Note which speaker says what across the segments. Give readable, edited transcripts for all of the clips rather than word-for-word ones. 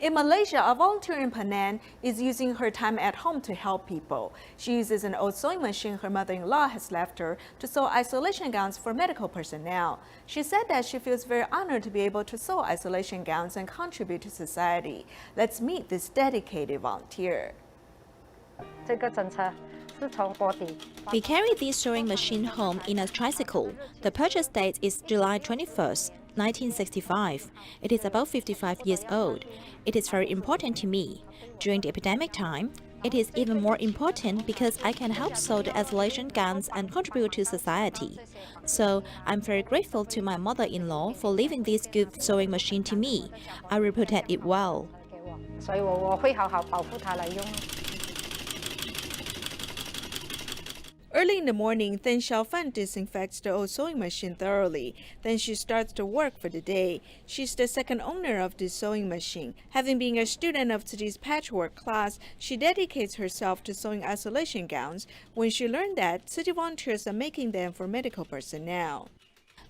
Speaker 1: In Malaysia, a volunteer in Penang is using her time at home to help people. She uses an old sewing machine her mother-in-law has left her to sew isolation gowns for medical personnel. She said that she feels very honored to be able to sew isolation gowns and contribute to society. Let's meet this dedicated volunteer.
Speaker 2: We carry this sewing machine home in a tricycle. The purchase date is July 21st, 1965. It is about 55 years old. It is very important to me. During the epidemic time, it is even more important because I can help sew the isolation gowns and contribute to society. So I'm very grateful to my mother-in-law for leaving this good sewing machine to me. I will protect it well.
Speaker 1: Early in the morning, Then Xiaofan disinfects the old sewing machine thoroughly. Then she starts to work for the day. She's the second owner of this sewing machine. Having been a student of Tzu-Chi's patchwork class, she dedicates herself to sewing isolation gowns when she learned that Tzu-Chi volunteers are making them for medical personnel.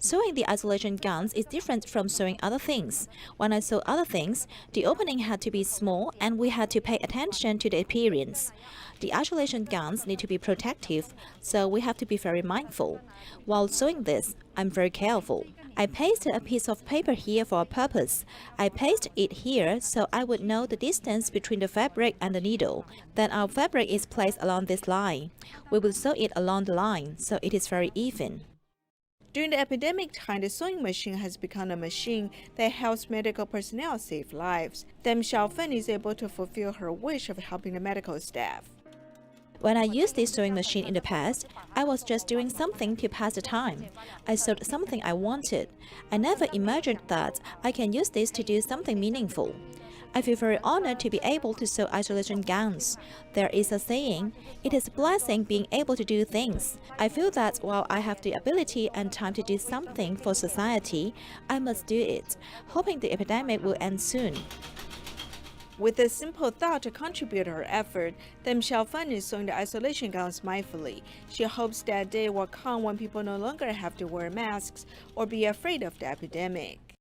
Speaker 2: Sewing the isolation gowns is different from sewing other things. When I sew other things, the opening had to be small and we had to pay attention to the appearance. The isolation gowns need to be protective, so we have to be very mindful. While sewing this, I'm very careful. I pasted a piece of paper here for a purpose. I pasted it here so I would know the distance between the fabric and the needle. Then our fabric is placed along this line. We will sew it along the line, so it is very even.
Speaker 1: During the epidemic time, the sewing machine has become a machine that helps medical personnel save lives. Then Xiaofan is able to fulfill her wish of helping the medical staff.
Speaker 2: When I used this sewing machine in the past, I was just doing something to pass the time. I sewed something I wanted. I never imagined that I can use this to do something meaningful. I feel very honored to be able to sew isolation gowns. There is a saying, it is a blessing being able to do things. I feel that while I have the ability and time to do something for society, I must do it, hoping the epidemic will end soon.
Speaker 1: With a simple thought to contribute her effort, Then Xiaofan is sewing the isolation gowns mindfully. She hopes that day will come when people no longer have to wear masks or be afraid of the epidemic.